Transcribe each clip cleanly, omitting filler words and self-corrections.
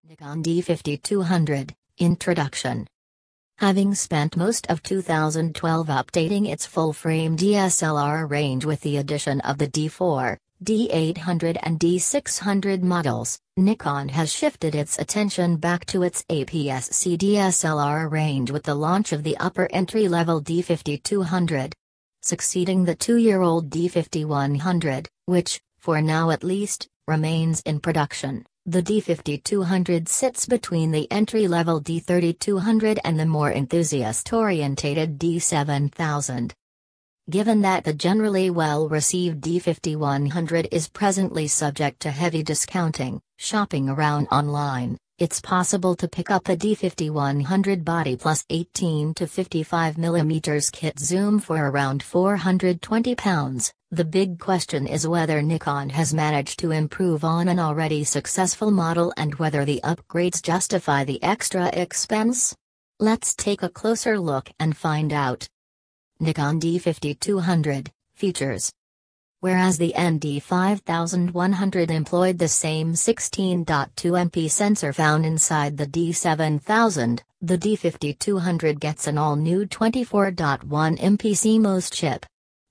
Nikon D5200, Introduction. Having spent most of 2012 updating its full-frame DSLR range with the addition of the D4, D800 and D600 models, Nikon has shifted its attention back to its APS-C DSLR range with the launch of the upper entry-level D5200. Succeeding the 2-year-old D5100, which, for now at least, remains in production. The D5200 sits between the entry-level D3200 and the more enthusiast-orientated D7000. Given that the generally well-received D5100 is presently subject to heavy discounting, shopping around online, it's possible to pick up a D5100 body plus 18 to 55mm kit zoom for around £420. The big question is whether Nikon has managed to improve on an already successful model and whether the upgrades justify the extra expense. Let's take a closer look and find out. Nikon D5200 Features. Whereas the ND5100 employed the same 16.2 MP sensor found inside the D7000, the D5200 gets an all-new 24.1 MP CMOS chip.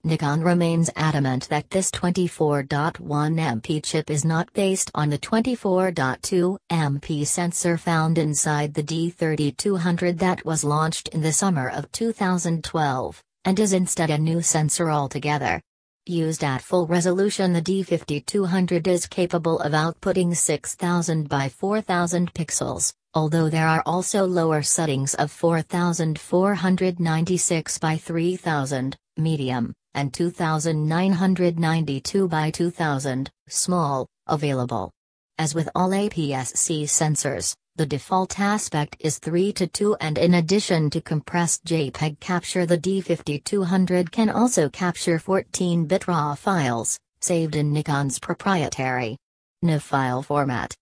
Nikon remains adamant that this 24.1 MP chip is not based on the 24.2 MP sensor found inside the D3200 that was launched in the summer of 2012, and is instead a new sensor altogether. Used at full resolution, the D5200 is capable of outputting 6000 by 4000 pixels, although there are also lower settings of 4496 by 3000, medium, and 2992 by 2000, small, available. As with all APS-C sensors, the default aspect is 3:2, and in addition to compressed JPEG capture, the D5200 can also capture 14-bit RAW files, saved in Nikon's proprietary NAV file format.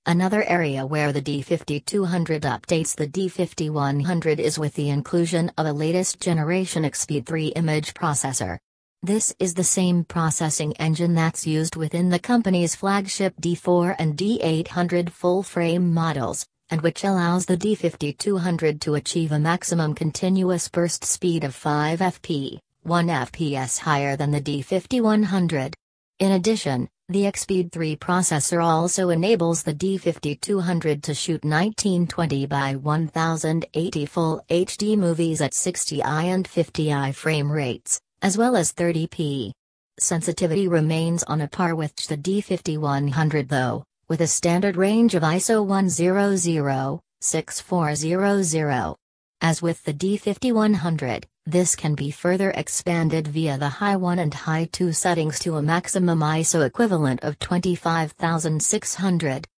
Another area where the D5200 updates the D5100 is with the inclusion of a latest generation Expeed 3 image processor. This is the same processing engine that's used within the company's flagship D4 and D800 full-frame models, and which allows the D5200 to achieve a maximum continuous burst speed of 5 fps, 1 fps higher than the D5100. In addition, the Expeed 3 processor also enables the D5200 to shoot 1920 by 1080 Full HD movies at 60i and 50i frame rates, as well as 30p. Sensitivity remains on a par with the D5100 though, with a standard range of ISO 100/6400. As with the D5100, this can be further expanded via the High 1 and High 2 settings to a maximum ISO equivalent of 25600.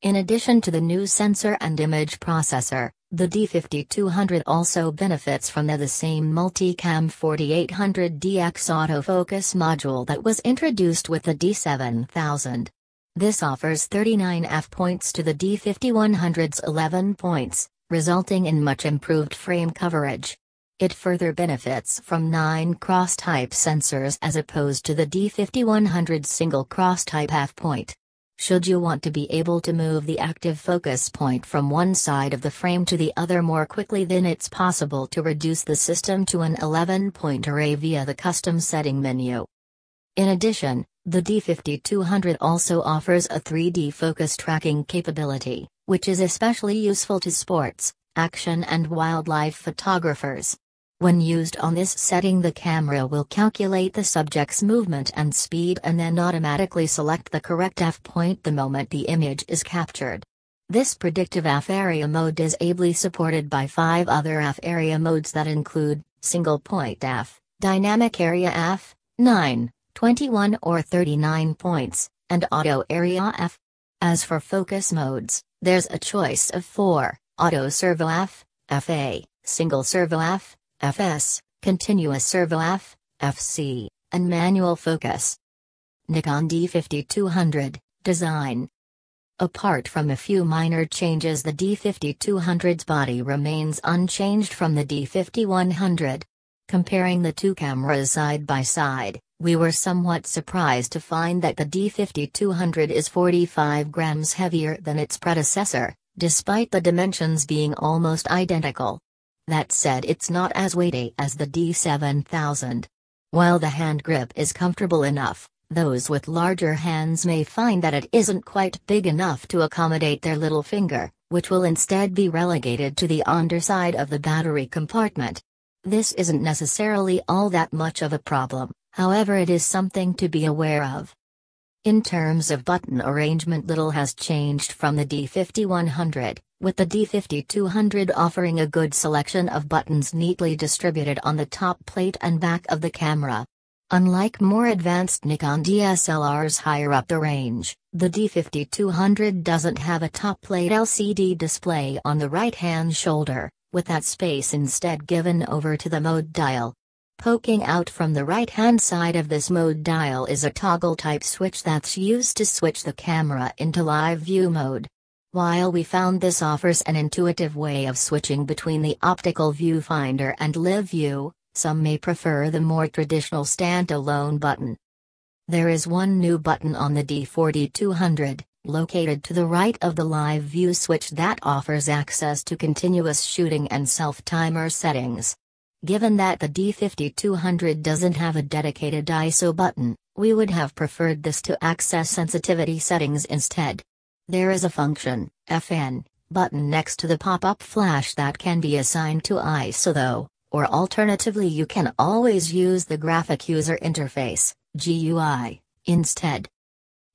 In addition to the new sensor and image processor, the D5200 also benefits from the same multicam 4800DX autofocus module that was introduced with the D7000. This offers 39 f-points to the D5100's 11 points, resulting in much improved frame coverage. It further benefits from 9 cross-type sensors as opposed to the D5100's single cross-type f-point. Should you want to be able to move the active focus point from one side of the frame to the other more quickly, then it's possible to reduce the system to an 11-point array via the custom setting menu. In addition, the D5200 also offers a 3D focus tracking capability, which is especially useful to sports, action and wildlife photographers. When used on this setting, the camera will calculate the subject's movement and speed and then automatically select the correct f-point the moment the image is captured. This predictive f-area mode is ably supported by 5 other f-area modes that include single point f, dynamic area f, 9, 21 or 39 points, and auto area f. As for focus modes, there's a choice of 4: auto servo f, FA, single servo f, FS, continuous servo f, FC, and manual focus. Nikon D5200 Design. Apart from a few minor changes, the D5200's body remains unchanged from the D5100. Comparing the two cameras side by side, We were somewhat surprised to find that the D5200 is 45 grams heavier than its predecessor, despite the dimensions being almost identical. That said, it's not as weighty as the D7000. While the hand grip is comfortable enough, those with larger hands may find that it isn't quite big enough to accommodate their little finger, which will instead be relegated to the underside of the battery compartment. This isn't necessarily all that much of a problem, however it is something to be aware of. In terms of button arrangement, little has changed from the D5100, with the D5200 offering a good selection of buttons neatly distributed on the top plate and back of the camera. Unlike more advanced Nikon DSLRs higher up the range, the D5200 doesn't have a top plate LCD display on the right-hand shoulder, with that space instead given over to the mode dial. Poking out from the right-hand side of this mode dial is a toggle-type switch that's used to switch the camera into live view mode. While we found this offers an intuitive way of switching between the optical viewfinder and live view, some may prefer the more traditional standalone button. There is one new button on the D4200, located to the right of the live view switch, that offers access to continuous shooting and self-timer settings. Given that the D5200 doesn't have a dedicated ISO button, we would have preferred this to access sensitivity settings instead. There is a function, FN, button next to the pop-up flash that can be assigned to ISO though, or alternatively you can always use the Graphic User Interface, GUI, instead.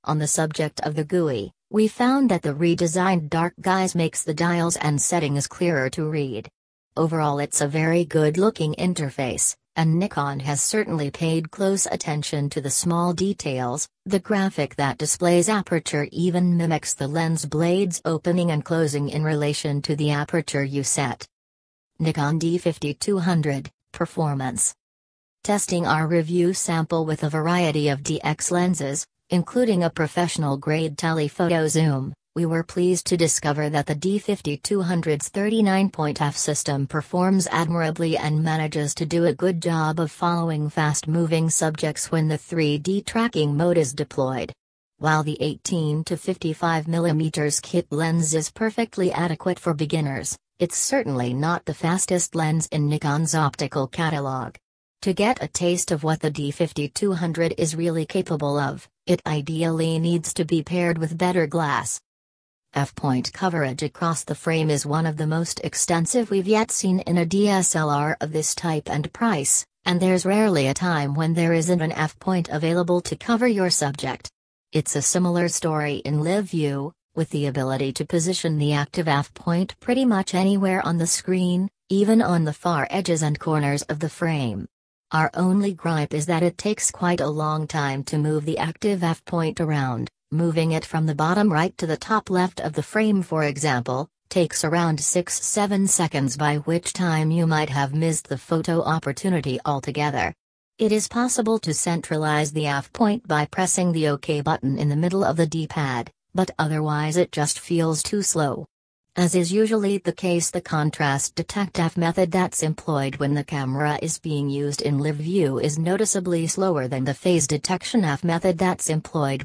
On the subject of the GUI, we found that the redesigned dark guise makes the dials and settings clearer to read. Overall, it's a very good-looking interface, and Nikon has certainly paid close attention to the small details. The graphic that displays aperture even mimics the lens blade's opening and closing in relation to the aperture you set. Nikon D5200, Performance. Testing our review sample with a variety of DX lenses, including a professional-grade telephoto zoom, we were pleased to discover that the D5200's 39-point f system performs admirably and manages to do a good job of following fast-moving subjects when the 3D tracking mode is deployed. While the 18 to 55mm kit lens is perfectly adequate for beginners, it's certainly not the fastest lens in Nikon's optical catalog. To get a taste of what the D5200 is really capable of, it ideally needs to be paired with better glass. F-point coverage across the frame is one of the most extensive we've yet seen in a DSLR of this type and price, and there's rarely a time when there isn't an f-point available to cover your subject. It's a similar story in live view, with the ability to position the active f-point pretty much anywhere on the screen, even on the far edges and corners of the frame. Our only gripe is that it takes quite a long time to move the active f-point around. Moving it from the bottom right to the top left of the frame, for example, takes around 6-7 seconds, by which time you might have missed the photo opportunity altogether. It is possible to centralize the f-point by pressing the OK button in the middle of the D-pad, but otherwise it just feels too slow. As is usually the case, the contrast detect f method that's employed when the camera is being used in live view is noticeably slower than the phase detection f method that's employed